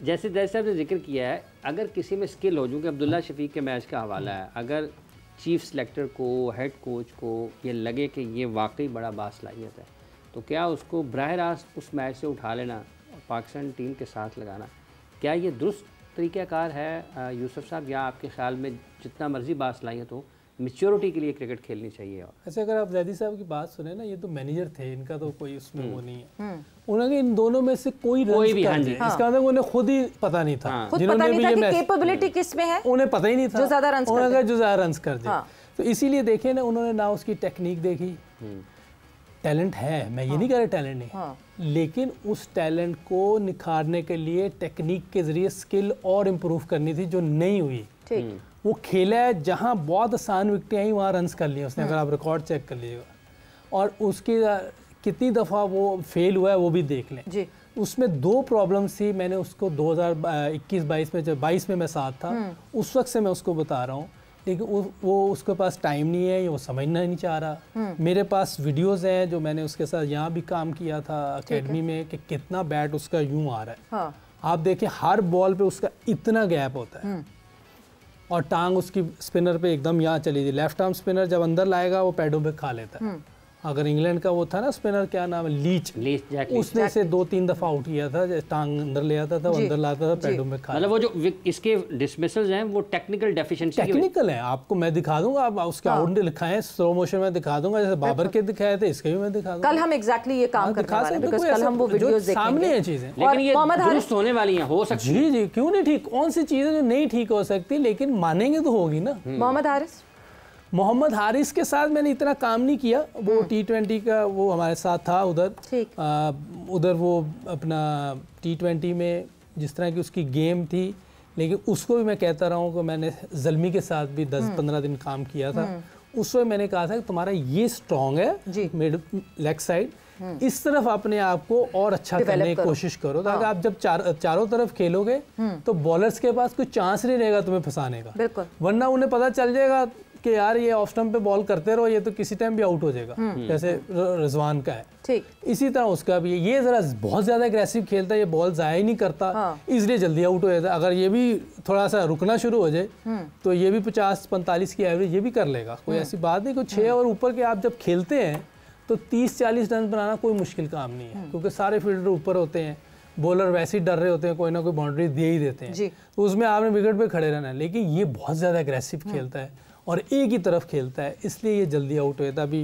जैसे साहब ने जिक्र किया है, अगर किसी में स्किल हो, जो कि अब्दुल्ला शफीक के मैच का हवाला है, अगर चीफ सेलेक्टर को, हेड कोच को ये लगे कि ये वाकई बड़ा बासलाहियत है, तो क्या उसको बराह रास्त उस मैच से उठा लेना और पाकिस्तान टीम के साथ लगाना, क्या ये दुरुस्त तरीक़ाकार है यूसुफ साहब, या आपके ख्याल में जितना मर्जी बासलाहियत हो, मैच्योरिटी के लिए क्रिकेट खेलनी चाहिए? और अच्छा, अगर आप जैदी साहब की बात सुने ना, ये तो मैनेजर थे, इनका तो कोई उसमें वो नहीं है। उन्होंने इन दोनों में से कोई भी, हाँ जी, इसका मतलब उन्हें खुद ही पता नहीं था, जिन्होंने भी ये कैपेबिलिटी किस में है उन्हें पता ही नहीं था, जो ज़्यादा रन्स कर दे। तो इसीलिए देखे ना, उन्होंने ना उसकी टेक्निक देखी, टैलेंट है, मैं ये नहीं कह रहा टैलेंट नहीं, लेकिन उस टैलेंट को निखारने के लिए टेक्निक के जरिए स्किल और इम्प्रूव करनी थी, जो नहीं हुई। वो खेला है जहाँ बहुत आसान विकेटें आई, वहाँ रन्स कर लिए उसने, अगर आप रिकॉर्ड चेक कर लीजिएगा, और उसकी कितनी दफ़ा वो फेल हुआ है वो भी देख लें जी। उसमें 2 प्रॉब्लम्स थी, मैंने उसको 2021-22 में, जब 22 में मैं साथ था, उस वक्त से मैं उसको बता रहा हूँ, लेकिन वो उसके पास टाइम नहीं है, वो समझना नहीं चाह रहा। मेरे पास वीडियोस हैं जो मैंने उसके साथ यहाँ भी काम किया था अकेडमी में, कि कितना बैट उसका यूं आ रहा है। आप देखें हर बॉल पे उसका इतना गैप होता है, और टांग उसकी स्पिनर पे एकदम यहाँ चली थी। लेफ्ट आर्म स्पिनर जब अंदर लाएगा वो पैडों पे खा लेता है। अगर इंग्लैंड का वो था ना स्पिनर, क्या नाम है, लीच, उसने से 2-3 दफ़ा आउट किया था, टांग अंदर ले आता था, वो अंदर लाता था, पैडों में खा। मतलब वो जो इसके डिसमिसल्स हैं वो टेक्निकल डेफिशिएंसी, टेक्निकल है। आपको मैं दिखा दूंगा, आप उसके आउट लिखा है, स्लो मोशन में दिखा दूंगा, जैसे बाबर के दिखाए थे, इसके भी मैं दिखा दूंगा। कल हम एग्जैक्टली ये काम करने वाले हैं, बिकॉज़ कल हम वो वीडियोस देखेंगे, सामने है चीजें, लेकिन ये दुरुस्त होने वाली हैं, हो सकती है। जी, क्यों नहीं ठीक, कौन सी चीजें जो नहीं ठीक हो सकती, लेकिन मानेंगे तो होगी ना। मोहम्मद हारिस के साथ मैंने इतना काम नहीं किया, वो T20 का वो हमारे साथ था उधर वो अपना T20 में जिस तरह की उसकी गेम थी, लेकिन उसको भी मैं कहता रहा हूँ कि मैंने ज़ल्मी के साथ भी 10-15 दिन काम किया था। उस वक्त मैंने कहा था कि तुम्हारा ये स्ट्रॉन्ग है मिड लेग साइड, इस तरफ अपने आप को और अच्छा करने की कोशिश करो, ताकि आप जब चारों तरफ खेलोगे तो बॉलर्स के पास कोई चांस नहीं रहेगा तुम्हें फंसाने का, वरना उन्हें पता चल जाएगा कि यार ये ऑफ स्टंप पे बॉल करते रहो, ये तो किसी टाइम भी आउट हो जाएगा, जैसे रिजवान का है। ठीक इसी तरह उसका भी ये ज़रा बहुत ज़्यादा एग्रेसिव खेलता है, ये बॉल ज़ाया ही नहीं करता, इसलिए जल्दी आउट हो जाता है। अगर ये भी थोड़ा सा रुकना शुरू हो जाए तो ये भी 50-45 की एवरेज ये भी कर लेगा, कोई ऐसी बात नहीं। कोई 6 और ऊपर के आप जब खेलते हैं तो 30-40 रन बनाना कोई मुश्किल काम नहीं है, क्योंकि सारे फील्डर ऊपर होते हैं, बॉलर वैसे ही डर रहे होते हैं, कोई ना कोई बाउंड्री दे ही देते हैं, तो उसमें आपने विकेट पे खड़े रहना है। लेकिन ये बहुत ज़्यादा एग्रेसिव खेलता है और एक ही तरफ खेलता है, इसलिए ये जल्दी आउट होता है। अभी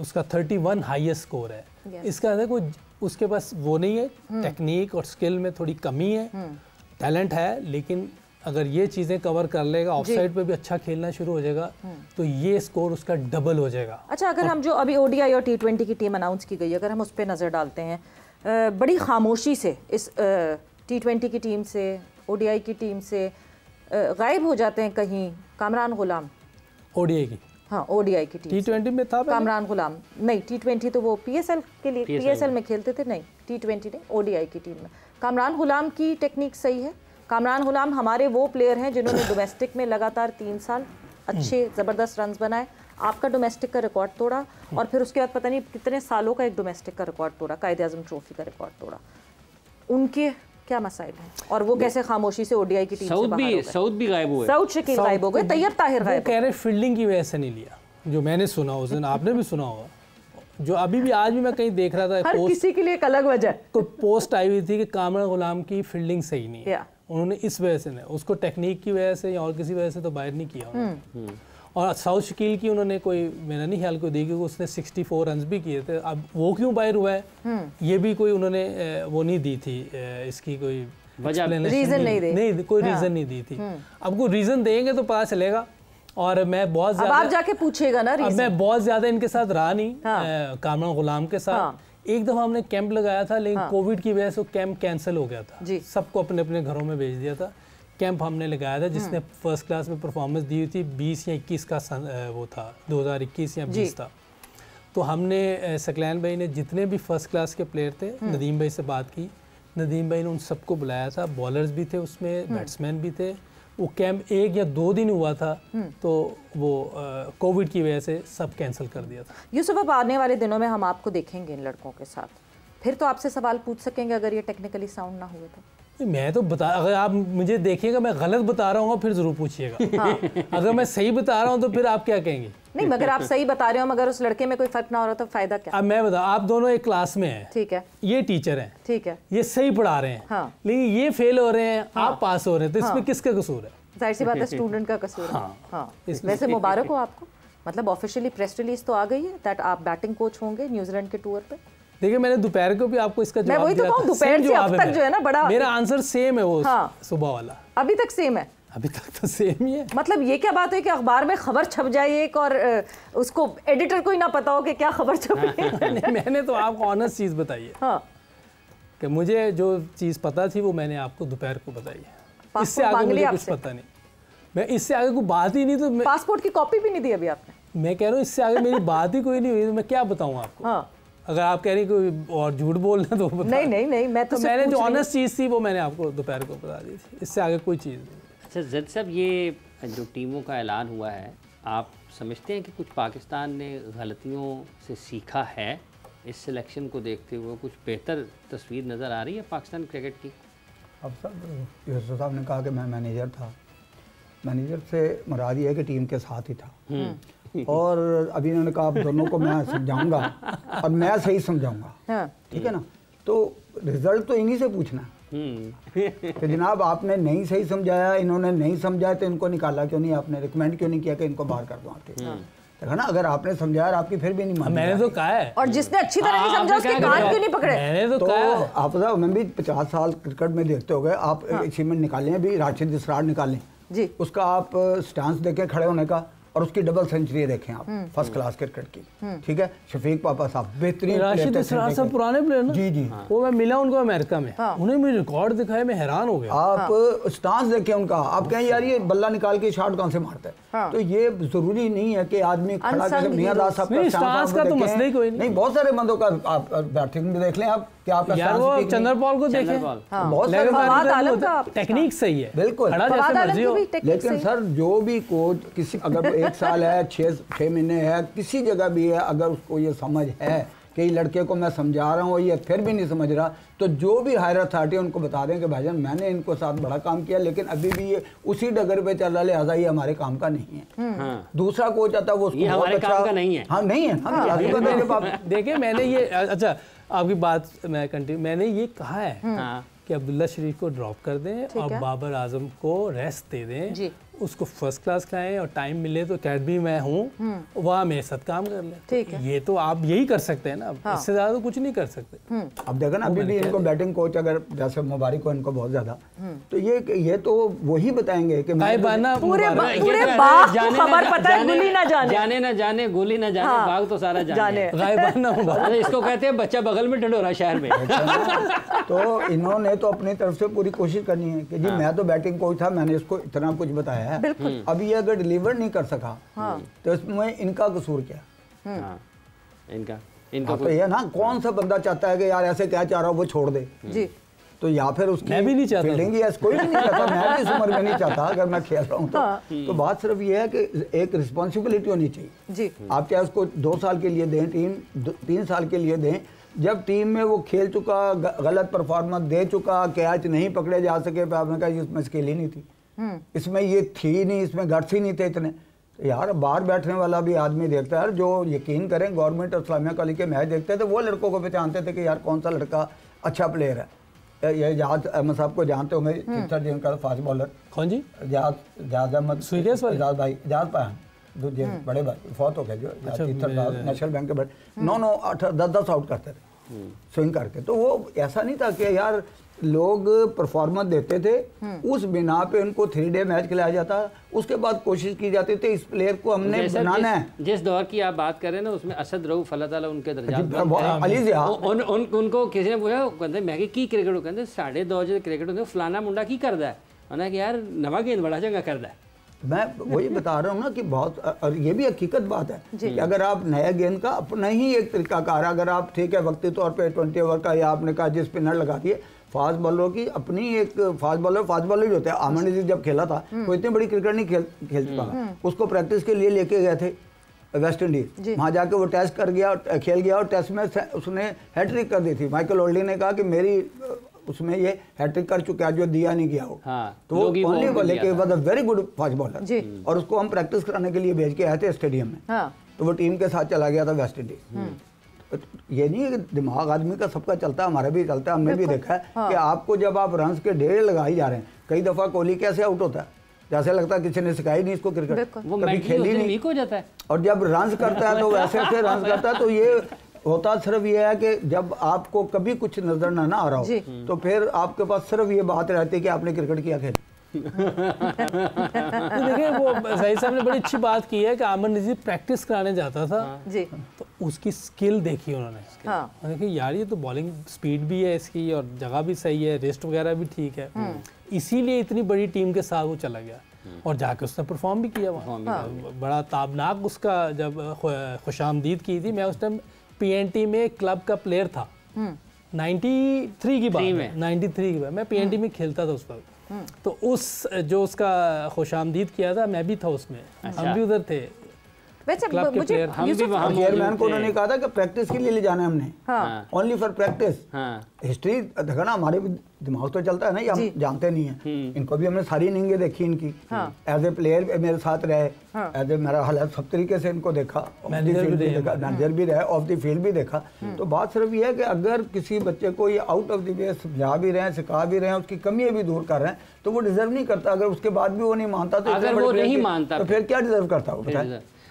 उसका 31 हाईएस्ट स्कोर है। इसका मतलब कोई उसके पास वो नहीं है, टेक्निक और स्किल में थोड़ी कमी है, टैलेंट है, लेकिन अगर ये चीज़ें कवर कर लेगा, ऑफ साइड पे भी अच्छा खेलना शुरू हो जाएगा, तो ये स्कोर उसका डबल हो जाएगा। अच्छा, अगर हम जो अभी ODI और T20 की टीम अनाउंस की गई, अगर हम उस पर नज़र डालते हैं, बड़ी खामोशी से इस T20 की टीम से, ODI की टीम से गायब हो जाते हैं कहीं कामरान गुलाम। ODI की, हाँ ODI की टीम T20 में था कामरान गुलाम, नहीं T20 तो वो PSL के लिए PSL में खेलते थे, नहीं T20 नहीं, ODI की टीम में कामरान गुलाम की टेक्निक सही है। कामरान गुलाम हमारे वो प्लेयर हैं जिन्होंने डोमेस्टिक में लगातार 3 साल अच्छे ज़बरदस्त रन्स बनाए, आपका डोमेस्टिक का रिकॉर्ड तोड़ा, और फिर उसके बाद पता नहीं कितने सालों का एक डोमेस्टिक का रिकॉर्ड तोड़ा, कायदे-आज़म ट्रॉफी का रिकॉर्ड तोड़ा। उनके क्या मसाइल हैं और वो कैसे खामोशी से ODI की टीम से बाहर हो गए? साउथ भी गायब हुए, साउथ शकील गायब हो गए, तैयब ताहिर गायब। कह रहे फील्डिंग की वजह से नहीं लिया, जो मैंने सुना उस दिन, आपने भी सुना होगा, जो अभी भी आज भी मैं कहीं देख रहा था, हर किसी के लिए एक अलग वजह, कोई पोस्ट आई हुई थी कि कामरान गुलाम की फील्डिंग सही नहीं है, उन्होंने इस वजह से नहीं, उसको टेक्निक की वजह से या और किसी वजह से तो बाहर नहीं किया उन्होंने। और साउथ शकील की उन्होंने कोई, मेरा नहीं ख्याल कोई दी, क्योंकि उसने 64 रन भी किए थे। अब वो क्यों बाहर हुआ है, ये भी कोई उन्होंने वो नहीं दी थी, इसकी कोई रीजन नहीं, कोई रीजन नहीं दी थी। अब कोई रीजन देंगे तो पता चलेगा। और मैं बहुत ज्यादा, आप जाके पूछेगा ना रीजन। अब मैं बहुत ज्यादा इनके साथ रहा नहीं, कामरान गुलाम के साथ। एक दफा हमने कैंप लगाया था, लेकिन कोविड की वजह से कैंप कैंसिल हो गया था, सबको अपने अपने घरों में भेज दिया था। कैंप हमने लगाया था, जिसने फर्स्ट क्लास में परफॉर्मेंस दी थी, 20 या 21 का वो था, 2021 या 20 था। तो हमने सकलैन भाई ने जितने भी फर्स्ट क्लास के प्लेयर थे, नदीम भाई से बात की, नदीम भाई ने उन सबको बुलाया था, बॉलर्स भी थे उसमें, बैट्समैन भी थे। वो कैंप 1 या 2 दिन हुआ था, तो वो कोविड की वजह से सब कैंसिल कर दिया था। यूसुफ, अब आने वाले दिनों में हम आपको देखेंगे इन लड़कों के साथ, फिर तो आपसे सवाल पूछ सकेंगे अगर ये टेक्निकली साउंड ना हुए तो? मैं तो बता, अगर आप मुझे देखिएगा मैं गलत बता रहा हूँ फिर जरूर पूछिएगा। हाँ। अगर मैं सही बता रहा हूँ तो फिर आप क्या कहेंगे? नहीं, मगर आप सही बता रहे हो, मगर उस लड़के में कोई फर्क ना हो रहा तो फायदा क्या? अब मैं बता, आप दोनों एक क्लास में हैं, ठीक है, ये टीचर हैं, ठीक है, ये सही पढ़ा रहे हैं, हाँ, लेकिन ये फेल हो रहे हैं, आप पास हो रहे हैं, तो इसमें किसका कसूर है? जाहिर सी बात है स्टूडेंट का कसूर है। हाँ। वैसे मुबारक हो आपको, मतलब ऑफिशियली प्रेस रिलीज तो आ गई है दैट आप बैटिंग कोच होंगे न्यूजीलैंड के टूर पे। देखिए मैंने दोपहर को भी आपको इसका जवाब दिया। मैं वही तो कहूं, दोपहर से अब तक जो है ना बड़ा मेरा आंसर सेम है वो। हाँ। सुबह वाला अभी तक सेम है, अभी तक तो सेम ही है। मतलब ये क्या बात है कि अखबार में खबर छप जाए एक और उसको एडिटर को ही ना पता हो कि क्या खबर छप रही है। मैंने तो आपको ऑनेस्ट चीज बताई है। हाँ। कि मुझे जो चीज पता थी वो मैंने आपको दोपहर को बताई है, इससे आगे मुझे कुछ पता नहीं। मैं इससे आगे कोई बात ही नहीं, तो पासपोर्ट की कॉपी भी नहीं दी अभी आपने। मैं कह रहा हूँ इससे आगे मेरी बात ही कोई नहीं हुई, तो मैं क्या बताऊँ आपको। हाँ। अगर आप कह रही कोई और झूठ बोलना तो नहीं नहीं नहीं, मैं तो मैंने जो ऑनेस्ट चीज़ थी वो मैंने आपको दोपहर को बता दी थी, इससे आगे कोई चीज़ नहीं। अच्छा जद साहब, ये जो टीमों का ऐलान हुआ है, आप समझते हैं कि कुछ पाकिस्तान ने गलतियों से सीखा है? इस सिलेक्शन को देखते हुए कुछ बेहतर तस्वीर नज़र आ रही है पाकिस्तान क्रिकेट की? अब सर यूसुफ साहब ने कहा कि मैं मैनेजर था, मैनेजर से मुराद ये है कि टीम के साथ ही था, और अभी इन्होंने कहा अब दोनों को मैं समझाऊंगा और मैं सही समझाऊंगा, ठीक है ना। तो रिजल्ट तो इन्हीं से पूछना कि जनाब आपने नहीं सही समझाया, इन्होंने नहीं समझाया, तो इनको निकाला क्यों नहीं, आपने रिकमेंड क्यों नहीं किया कि इनको बाहर कर दो आके, है ना। अगर आपने समझाया और आपकी फिर भी नहीं मानी, मैंने तो कहा है, और जिसने अच्छी तरह नहीं समझा उसके कान क्यों नहीं पकड़े, मैंने तो कहा। आप मैं भी 50 साल क्रिकेट में देखते हो गए, आप अचीवमेंट निकालें, अभी राशिद इसरार निकालें जी, उसका आप स्टांस देखें खड़े होने का, और उसकी डबल सेंचुरी देखें आप, फर्स्ट क्लास क्रिकेट की, ठीक है। शफीक पापा साहब बेहतरीन, राशिद इसरार साहब पुराने प्लेयर ना जी जी, वो मैं मिला उनको अमेरिका में, उन्हें मुझे रिकॉर्ड दिखाया, मैं हैरान हो गया। आप स्टांस देखें उनका, आप कहें यार ये बल्ला निकाल के शॉट कौन से मारता है, तो ये जरूरी नहीं है कि आदमी खड़ा कैसे मियां दास साहब का स्टांस का तो मसला ही कोई नहीं, बहुत सारे बंदों का आप बैटिंग में देख लें आप, क्या आपका यार वो चंद्रपाल को देखें, बहुत सारे टेक्निक सही है बिल्कुल, लेकिन सर जो भी कोच किसी अगर 1 साल है 6 महीने है किसी जगह भी है, अगर उसको ये समझ है कि लड़के को मैं समझा रहा हूँ ये फिर भी नहीं समझ रहा, तो जो भी हायर अथॉरिटी उनको बता दें कि भाईजान मैंने इनको साथ बड़ा काम किया, लेकिन अभी भी ये उसी डगर पे चल रहा है, लिहाजा ये हमारे काम का नहीं है। दूसरा कोच आता है वो उसको बहुत अच्छा काम का नहीं है। हाँ नहीं है। देखिए मैंने ये अच्छा आपकी बात मैं कंटिन्यू, मैंने ये कहा है कि अब्दुल्ला शरीफ को ड्रॉप कर दें और बाबर आजम को रेस्ट दे दें, उसको फर्स्ट क्लास खिलाएं, और टाइम मिले तो अकेडमी में हूँ वहाँ मेरे साथ काम कर लें। ठीक है, ये तो आप यही कर सकते हैं ना, इससे ज़्यादा तो कुछ नहीं कर सकते। अब देखो ना अभी भी इनको बैटिंग कोच अगर जैसे मुबारक हो इनको बहुत ज़्यादा, तो ये तो वही बताएंगे कि पूरे बाग को खबर पता है, गुली ना जाने, जाने ना जाने गोली ना जाने, बाग तो सारा जाने। इसको कहते हैं बच्चा बगल में ढंढोरा शहर में। तो इन्होंने तो अपनी तरफ से पूरी कोशिश करनी है कि जी मैं तो बैटिंग कोच था, मैंने इसको इतना कुछ बताया है, अब ये अगर डिलीवर नहीं कर सका तो इसमें इनका कसूर क्या? इनका तो ये ना, कौन सा बंदा चाहता है कि यार ऐसे क्या चाह रहा हो वो छोड़ दे जी, तो या फिर उसकी मैं भी नहीं चाहता, फील्डिंग या कोई भी नहीं चाहता, मैं भी इस उम्र में नहीं चाहता अगर मैं खेल रहा हूँ तो बात सिर्फ ये है कि एक रिस्पॉन्सिबिलिटी होनी चाहिए जी। आप चाहे उसको 2 साल के लिए दें, टीम 3 साल के लिए दें, जब टीम में वो खेल चुका, गलत परफॉर्मेंस दे चुका, कैच नहीं पकड़े जा सके, तो आपने कहा इसमें स्किल ही नहीं थी, इसमें ये थी नहीं, इसमें गट्स ही नहीं थे इतने। तो यार बाहर बैठने वाला भी आदमी देखता है, जो यकीन करें गवर्नमेंट और इस्लामिया कॉलेज के मैच देखते थे वो लड़कों को पहचानते थे कि यार कौन सा लड़का अच्छा प्लेयर है। ये जहाज अहमद साहब को जानते होंगे, तीसरा जिनका फास्ट बॉलर, कौन जी? जहाज अहमद, जहाज भाई, जहाज पाया दूसरे बड़े भाई फौत हो गए जो नेशनल बैंक के बड़े 9-9 10-10 आउट करते थे स्विंग करके। तो वो ऐसा नहीं था कि यार लोग परफॉर्मेंस देते थे, उस बिना पे उनको 3 डे मैच खिलाया जाता, उसके बाद कोशिश की जाती थी इस प्लेयर को हमने बनाना है। जिस दौर की आप बात कर रहे हैं ना, उसमें असद रऊफ अल्लाह ताला उनके दर्जात उनको किसी ने पूछा, कहते मैं की क्रिकेट, कहते 2.5 क्रिकेट होंगे, फलाना मुंडा की करता है, मैंने कि यार नवा गेंद बड़ा चंगा करता है। मैं वही बता रहा हूँ ना कि बहुत, और ये भी हकीकत बात है कि अगर आप नया गेंद का अपना ही एक तरीका कार, अगर आप ठीक है वक्ती तौर पे 20 ओवर का, या आपने कहा जिस स्पिनर लगा दिए, फास्ट बॉलरों की अपनी एक फास्ट बॉलर होते हैं। आमन अजीज जब खेला था वो इतनी बड़ी क्रिकेट नहीं खेल चुका, उसको प्रैक्टिस के लिए लेके गए थे वेस्ट इंडीज, वहाँ जाके वो टेस्ट कर गया, खेल गया, और टेस्ट में उसने हैट्रिक कर दी थी। माइकल ओल्डी ने कहा कि मेरी उसमें ये हैट्रिक कर चुका है जो दिया नहीं किया हो। तो वो ओनली बॉले के बाद वेरी गुड फास्ट बॉलर, और उसको हम प्रैक्टिस कराने के लिए भेज के आए थे स्टेडियम में। तो वो टीम के साथ चला गया था वेस्ट इंडीज। ये नहीं है कि दिमाग आदमी का सबका चलता है, हमारा भी चलता है। हमने भी देखा है कि आपको जब आप रन के ढेर लगाई जा रहे हैं, कई दफा कोहली कैसे आउट होता है, जैसे लगता है किसी ने सिखाई नहीं इसको क्रिकेट, कभी खेली नहीं हो जाता है। और जब रन करता है तो वैसे ऐसे रन करता है। तो ये होता सिर्फ ये है कि जब आपको कभी कुछ नजर ना आ रहा हो तो फिर आपके पास सिर्फ ये बात रहती है कि आपने क्रिकेट किया खेल। तो देखिए वो सही साहब ने बड़ी अच्छी बात की है कि आमर नजीर प्रैक्टिस कराने जाता था जी, तो उसकी स्किल देखी उन्होंने। देखिए यार ये तो बॉलिंग स्पीड भी है इसकी और जगह भी सही है, रेस्ट वगैरह भी ठीक है, इसीलिए इतनी बड़ी टीम के साथ वो चला गया और जाके उसने परफॉर्म भी किया वहाँ। बड़ा ताबनाक उसका जब खुशामदीद की थी, मैं उस टाइम PNT में क्लब का प्लेयर था, 93 की बात है, 93 की बात, मैं PNT में खेलता था उस वक्त। तो उस जो उसका खुशामदीद किया था मैं भी था उसमें, हम भी उधर थे। वैसे मुझे चेयरमैन को उन्होंने कहा था कि प्रैक्टिस के लिए ले जाना है हमने, ओनली फॉर प्रैक्टिस। हिस्ट्री देखा ना, हमारे भी दिमाग तो चलता है ना, ये हम जानते नहीं है। इनको भी हमने सारी इनिंगें देखी इनकी, एज ए प्लेयर मेरे साथ रहे, एज ए मेरा हाल सब तरीके से इनको देखा, मैनेजर भी रहे, ऑफ द फील्ड भी देखा। तो बात सिर्फ ये है कि अगर किसी बच्चे को ये आउट ऑफ द वे समझा भी रहे हैं, सिखा भी रहे हैं, उसकी कमियां भी दूर कर रहे हैं, तो वो डिजर्व नहीं करता। अगर उसके बाद भी वो नहीं मानता तो फिर क्या डिजर्व करता वो?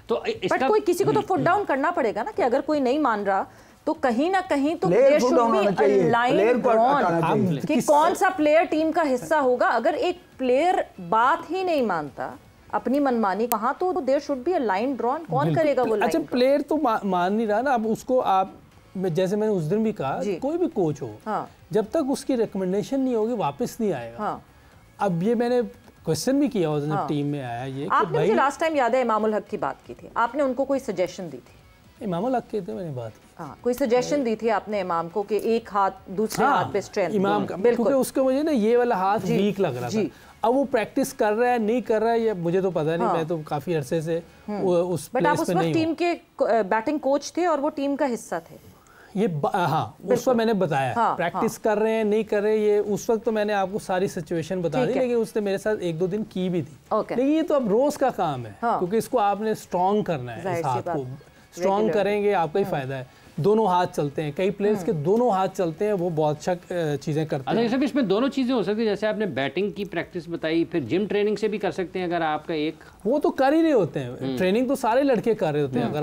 तो बट कोई किसी को तो फुट डाउन करना पड़ेगा ना, कि अगर कोई नहीं मान रहा तो कहीं ना कहीं तो लाइन ड्रॉन कि कौन सा प्लेयर टीम का हिस्सा होगा। अगर एक प्लेयर बात ही नहीं मानता, अपनी मनमानी, वहां तो there should be a line drawn. कौन करेगा वो लाइन? अच्छा प्लेयर तो मान नहीं रहा ना, अब उसको आप जैसे मैंने उस दिन भी कहा, कोई भी कोच हो, जब तक उसकी रिकमेंडेशन नहीं होगी वापस नहीं आएगा। अब ये मैंने क्वेश्चन भी किया जब टीम में आया ये, आपने मुझे लास्ट टाइम याद है इमामुल हक की बात की थी, आपने उनको कोई सजेशन दी थी? इमामुल हक के थे मैंने बात की, कोई सजेशन दी थी आपने इमाम को कि एक हाथ दूसरे हाथ पे स्ट्रेंथ इमाम का, क्योंकि उसको मुझे ना ये वाला हाथ वीक लग रहा था। अब वो प्रैक्टिस कर रहा है नहीं कर रहा है ये मुझे तो पता नहीं, मैं तो काफी अरसे से उस बट आप उस वक्त टीम के बैटिंग कोच थे और वो टीम का हिस्सा थे। ये उस वक्त मैंने बताया प्रैक्टिस कर रहे हैं नहीं कर रहे, ये उस वक्त तो मैंने आपको सारी सिचुएशन बता दी, लेकिन उसने मेरे साथ 1-2 दिन की भी थी। लेकिन ये तो अब रोज का काम है, क्योंकि इसको आपने स्ट्रॉन्ग करना है, इस हाथ को स्ट्रॉन्ग करेंगे आपका ही फायदा है। दोनों हाथ चलते हैं, कई प्लेयर्स के दोनों हाथ चलते हैं, वो बहुत अच्छा चीजें करते हैं। अच्छा इसमें दोनों चीजें हो सकती है, जैसे आपने बैटिंग की प्रैक्टिस बताई, फिर जिम ट्रेनिंग से भी कर सकते हैं अगर आपका एक, वो तो कर ही रहे होते हैं, ट्रेनिंग तो सारे लड़के कर रहे होते हैं। अगर